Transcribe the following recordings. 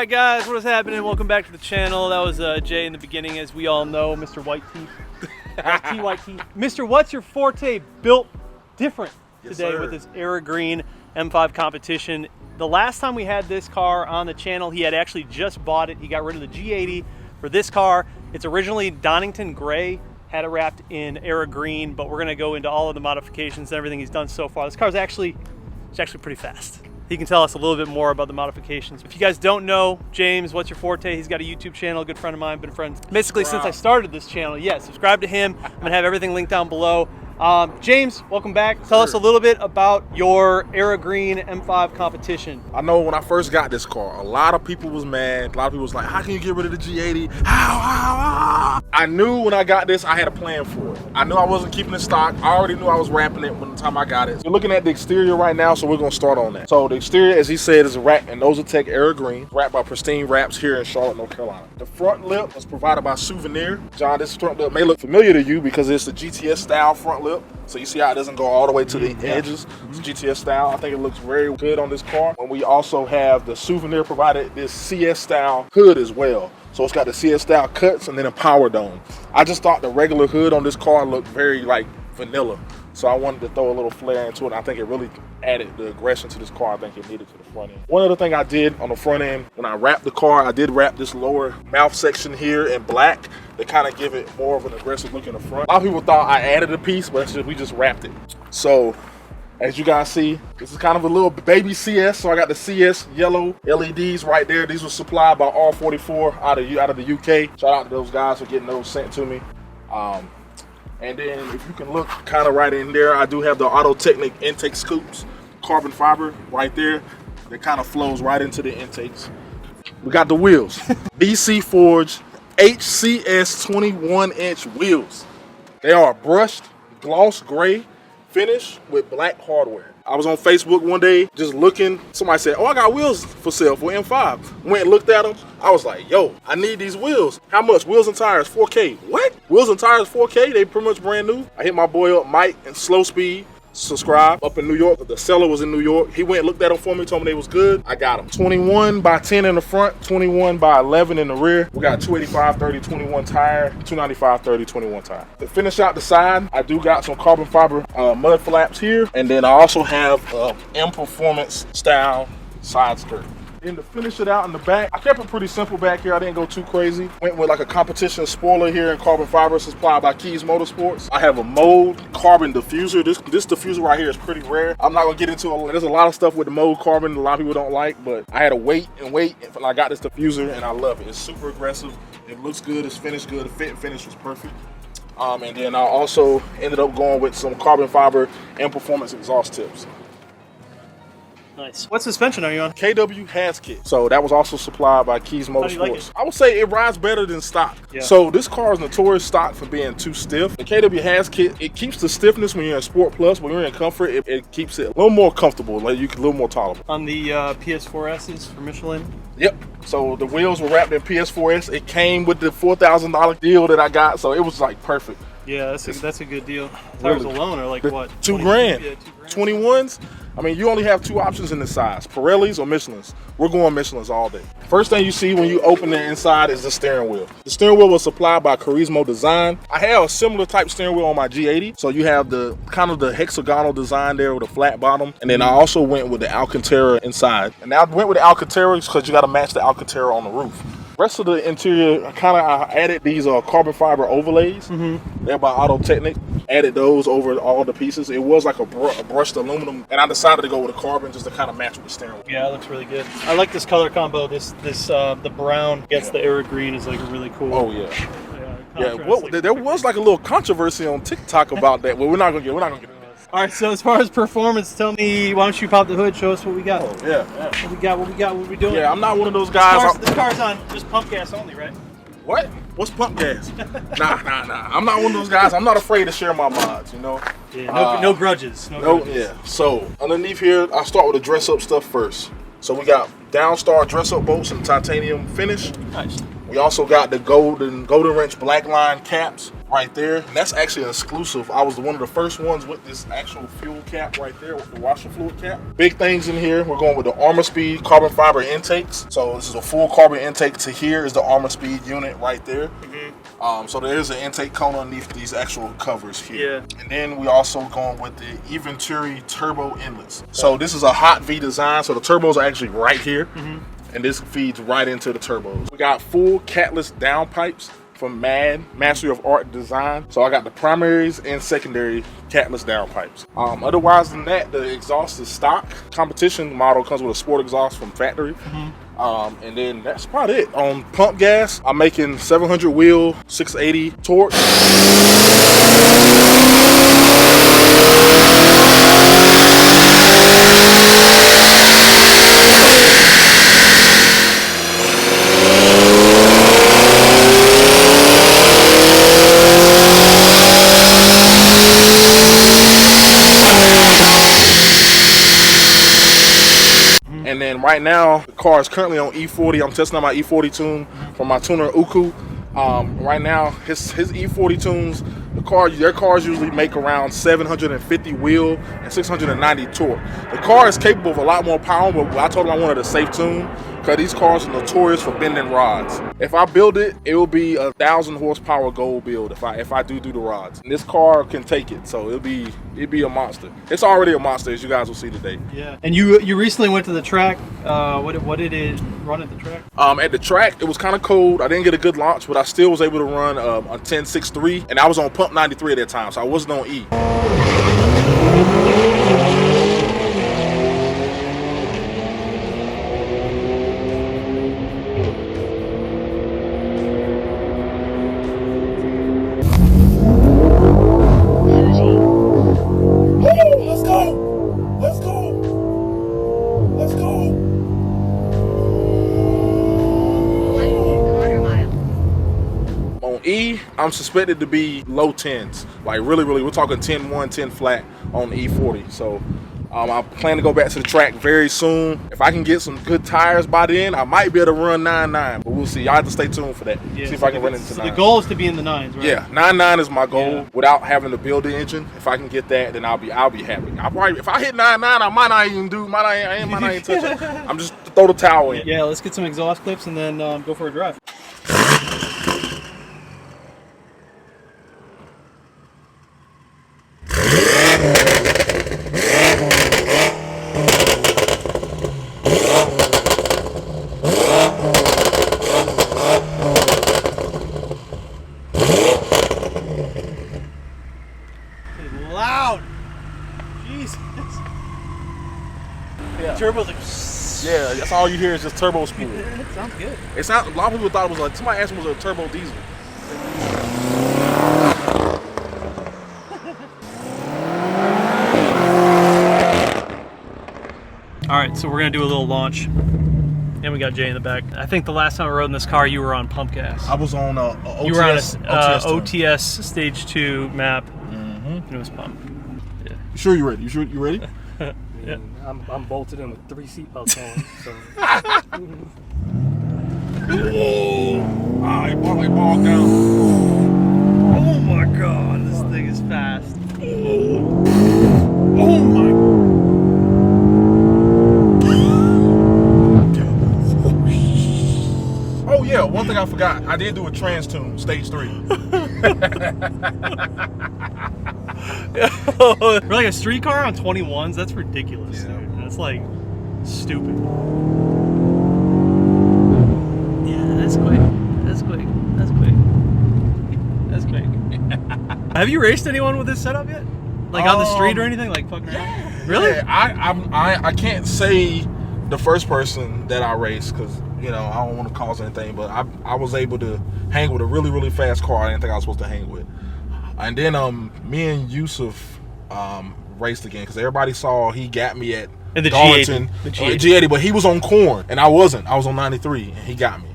Alright guys, what is happening? Welcome back to the channel. That was Jay in the beginning, as we all know, Mr. White Teeth. TYT. Mr. What's Your Forte built different today with this Era Green M5 competition. The last time we had this car on the channel, he had actually just bought it. He got rid of the G80 for this car. It's originally Donington Gray, had it wrapped in Era Green, but we're gonna go into all of the modifications and everything he's done so far. This car's actually pretty fast. He can tell us a little bit more about the modifications. If you guys don't know James, What's Your Forte, he's got a YouTube channel, a good friend of mine, been friends basically since I started this channel. Yeah, subscribe to him. I'm gonna have everything linked down below. James, welcome back. Tell us a little bit about your Era Green M5 competition. I know when I first got this car, a lot of people was mad. A lot of people was like, how can you get rid of the G80? How? I knew when I got this, I had a plan for it. I knew I wasn't keeping it stock. I already knew I was wrapping it when the time I got it. We're looking at the exterior right now, so we're gonna start on that. So the exterior, as he said, is a wrap in Nosatec Era Green, wrapped by Pristine Wraps here in Charlotte, North Carolina. The front lip was provided by Souvenir. John, this front lip may look familiar to you because it's the GTS style front lip. So you see how it doesn't go all the way to the edges. It's GTS style. I think it looks very good on this car. And we also have the Souvenir provided this CS style hood as well. So it's got the CS style cuts and then a power dome. I just thought the regular hood on this car looked very like vanilla. So I wanted to throw a little flair into it. And I think it really added the aggression to this car I think it needed to the front end. One other thing I did on the front end, when I wrapped the car, I did wrap this lower mouth section here in black to kind of give it more of an aggressive look in the front. A lot of people thought I added a piece, but we just wrapped it. So as you guys see, this is kind of a little baby CS. So I got the CS yellow LEDs right there. These were supplied by R44 out of the UK. Shout out to those guys for getting those sent to me. And then if you can look kind of right in there, I do have the Auto Technic intake scoops, carbon fiber right there that kind of flows right into the intakes. We got the wheels, BC Forge HCS 21-inch wheels. They are brushed gloss gray finish with black hardware. I was on Facebook one day just looking. Somebody said, oh, I got wheels for sale for M5. Went and looked at them. I was like, yo, I need these wheels. How much? Wheels and tires, 4K. What? Wheels and tires, 4K? They pretty much brand new. I hit my boy up, Mike, and Slow Speed. Subscribe up in New York. The seller was in New York. He went and looked at them for me, told me they was good. I got them. 21 by 10 in the front, 21 by 11 in the rear. We got 285/30/21 tire, 295/30/21 tire. To finish out the side, I do got some carbon fiber mud flaps here, and then I also have M Performance style side skirt. And to finish it out in the back, I kept it pretty simple back here. I didn't go too crazy. Went with like a competition spoiler here in carbon fiber supplied by Keys Motorsports. I have a mold carbon diffuser. This diffuser right here is pretty rare. I'm not gonna get into it. There's a lot of stuff with the mold carbon a lot of people don't like, but I had to wait until I got this diffuser and I love it. It's super aggressive. It looks good. It's finished good. The fit and finish was perfect. And then I also ended up going with some carbon fiber and performance exhaust tips. Nice. What suspension are you on? KW Has Kit. So that was also supplied by Keys Motorsports. How do you like it? I would say it rides better than stock. Yeah. So this car is notorious stock for being too stiff. The KW Has Kit, it keeps the stiffness when you're in Sport Plus. When you're in Comfort, it keeps it a little more comfortable, like a little more tolerable. On the PS4Ss for Michelin? Yep. So the wheels were wrapped in PS4S. It came with the $4,000 deal that I got, so it was like perfect. Yeah, that's a good deal. Tires alone are like what? $2 grand. Yeah, $2 grand. 21s. I mean, you only have two options in this size, Pirellis or Michelins. We're going Michelins all day. First thing you see when you open the inside is the steering wheel. The steering wheel was supplied by Charismo Design. I have a similar type steering wheel on my G80. So you have the kind of the hexagonal design there with a flat bottom. And then I also went with the Alcantara inside. And I went with the Alcantara because you got to match the Alcantara on the roof. Rest of the interior, I added these carbon fiber overlays. They're by Auto Technic. Added those over all the pieces. It was like a brushed aluminum, and I decided to go with a carbon just to kind of match with the steering wheel. Yeah, it looks really good. I like this color combo. The brown gets the Era Green is like really cool. Oh yeah. There was like a little controversy on TikTok about that. Well, we're not gonna get into that. All right, so as far as performance, tell me, why don't you pop the hood, show us what we got. Oh, yeah. What we doing? Yeah, I'm not one of those guys. This car's on just pump gas only, right? What? What's pump gas? Nah. I'm not one of those guys. I'm not afraid to share my mods, you know? Yeah, no grudges. No grudges. Yeah. So, underneath here, I'll start with the dress-up stuff first. So, we got Downstar dress-up bolts and titanium finish. Nice. We also got the golden wrench black line caps right there. And that's actually an exclusive. I was one of the first ones with this actual fuel cap right there with the washer fluid cap. Big things in here. We're going with the Armor Speed carbon fiber intakes. So this is a full carbon intake to here is the Armor Speed unit right there. So there is an intake cone underneath these actual covers here. Yeah. And then we also going with the E9X turbo inlets. So this is a hot V design. So the turbos are actually right here. And this feeds right into the turbos. We got full catless downpipes from Mastery of Art Design. So I got the primaries and secondary catless downpipes. Otherwise than that, the exhaust is stock. Competition model comes with a sport exhaust from factory. And then that's about it. On pump gas, I'm making 700 wheel, 680 torque. And then right now, the car is currently on E40. I'm testing out my E40 tune from my tuner Uku. Right now, his E40 tunes, their cars usually make around 750 wheel and 690 torque. The car is capable of a lot more power, but I told him I wanted a safe tune because these cars are notorious for bending rods. If I build it, it will be a 1,000 horsepower gold build if I do the rods. And this car can take it, so it'd be a monster. It's already a monster, as you guys will see today. Yeah. And you recently went to the track. What did it run at the track? At the track, it was kind of cold. I didn't get a good launch, but I still was able to run a 10.63, and I was on pump 93 at that time, so I wasn't on E. E, I'm suspected to be low 10s, like really, we're talking 10-1, 10 flat on the E40. So I plan to go back to the track very soon. If I can get some good tires by then, I might be able to run 9.9, but we'll see. Y'all have to stay tuned for that. Yeah, see if I can run into 9. The goal is to be in the 9s, right? Yeah, 9.9 is my goal without having to build the engine. If I can get that, then I'll be happy. If I hit 9.9, I might not even touch it. I'm just throw the towel in. Yeah, let's get some exhaust clips and then go for a drive. Loud. Jesus. Yeah. Turbo's like. Yeah, that's all you hear is just turbo spool. It sounds good. A lot of people thought it was like, somebody asked me was it a turbo diesel. All right, so we're gonna do a little launch. And we got Jay in the back. I think the last time I rode in this car, you were on pump gas. I was on OTS. You were on a OTS stage 2 map. And it was pump. Yeah. You sure you ready? You ready? Yeah. I'm bolted in with 3 seatbelts on. So. Ah, he bogged down. Oh my God, this thing is fast. Oh my. Oh yeah, one thing I forgot. I did do a trans tune, stage 3. For like a street car on 21s, that's ridiculous. Yeah. Dude. That's like stupid. Yeah, that's quick. That's quick. That's quick. That's quick. Have you raced anyone with this setup yet? Like on the street or anything? Like fucking around? Really? Yeah, I can't say the first person that I raced because I don't want to cause anything, but I was able to hang with a really, really fast car I didn't think I was supposed to hang with. And then me and Yusuf raced again because everybody saw he got me at the Darlington, G80. G80, but he was on corn and I wasn't. I was on 93 and he got me.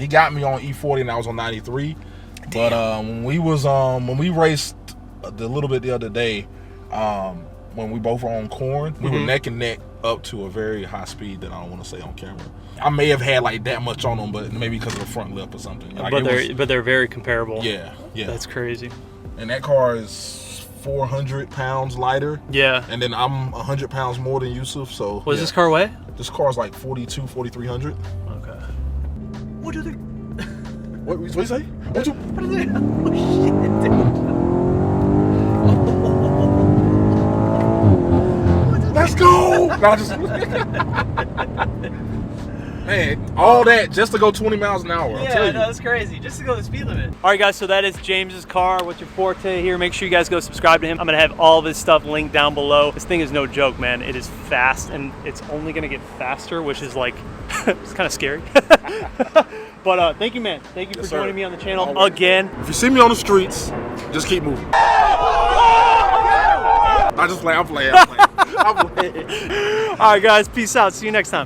He got got me on E40 and I was on 93. But when we raced a little bit the other day, when we both were on corn, we were neck and neck up to a very high speed that I don't want to say on camera. I may have had like that much on them, but maybe because of the front lip or something. Like, but they're very comparable. Yeah. That's crazy. And that car is 400 pounds lighter. Yeah. And then I'm 100 pounds more than Yusuf, so. What does this car weigh? This car's like 4,300. Okay. What are they? What you say? What are they? Oh shit, dude. Let's go! No, just man, all that just to go 20 miles an hour. Yeah, no, that's crazy. Just to go the speed limit. All right, guys, so that is James's car. What's your forte here? Make sure you guys go subscribe to him. I'm gonna have all of his stuff linked down below. This thing is no joke, man. It is fast, and it's only gonna get faster, which is like, it's kind of scary. But thank you, man. Thank you for joining me on the channel again. If you see me on the streets, just keep moving. I'm playing. All right, guys, peace out. See you next time.